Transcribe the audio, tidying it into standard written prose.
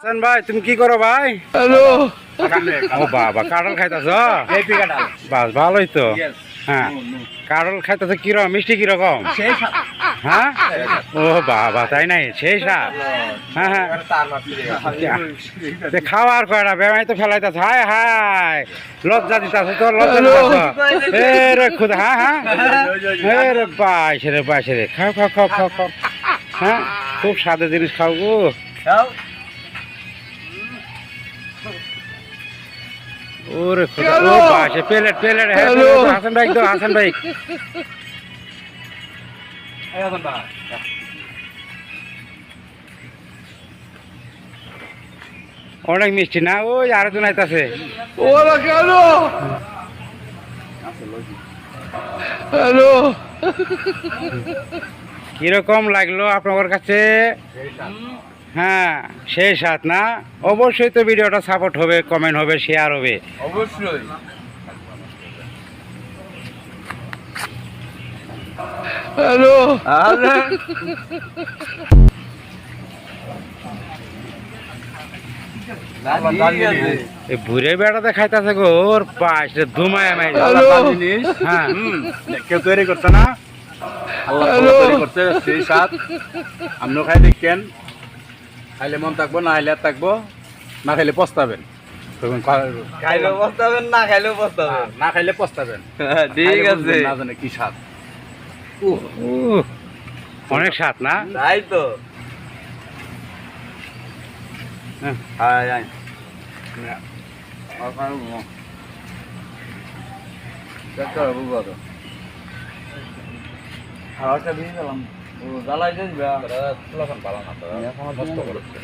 হাসান ভাই তুমি কি করো ভাই? হ্যালো। ও বাবা কাঁঠাল খাইতেছ? বাস ভালোই তো। হ্যাঁ কাঁঠাল খাইতেছ কিরকম মিষ্টি কিরকম? হ্যাঁ ও বাবা তাই নাই সেই সাপ। হ্যাঁ হ্যাঁ খাওয়ার কয়টা বেমাই তো ফেলাইতেছ হায় হায় লজ্জা দিতেছ তো লজ্জা দিতেছ এ রে খুদা হ্যাঁ হ্যাঁ রে বাইশ রে খাও খাও খাও খাও খাও হ্যাঁ খুব স্বাদের জিনিস খাও গো। ওরে খোদা ও বাসে প্লেট হ্যাঁ হাসান ভাই তো হাসান ভাই অনেক মিষ্টি না ওই আরেকজন আইতাছে ওরা কেন? হ্যালো। কিরকম লাগলো আপনার কাছে? হ্যাঁ সেই সাথ না অবশ্যই তো ভিডিওটা সাপোর্ট হবে কমেন্ট হবে শেয়ার হবে অবশ্যই। হ্যালো। এই ভুরে বেড়াতে খাইতেছে গো ওর পাশ ধুমায় মাই হ্যাঁ কেউ তৈরি করছে না আল্লাহ তৈরি করছে সেই সাথ আপনিও খাই দেখেন খাইলে মন থাকবো না খাইলে আর থাকবো না খাইলে পস্তাবেন খাইলেও বসতাবেন না খাইলেও বসতাবেন। না খাইলে পস্তাবেন ঠিক আছে। না জানে কি স্বাদ অনেক স্বাদ না তাই তো। হাই হাই খাওয়াটা দিয়ে গেলাম ও জ্বালাই দিস ভালো না তো নষ্ট করছে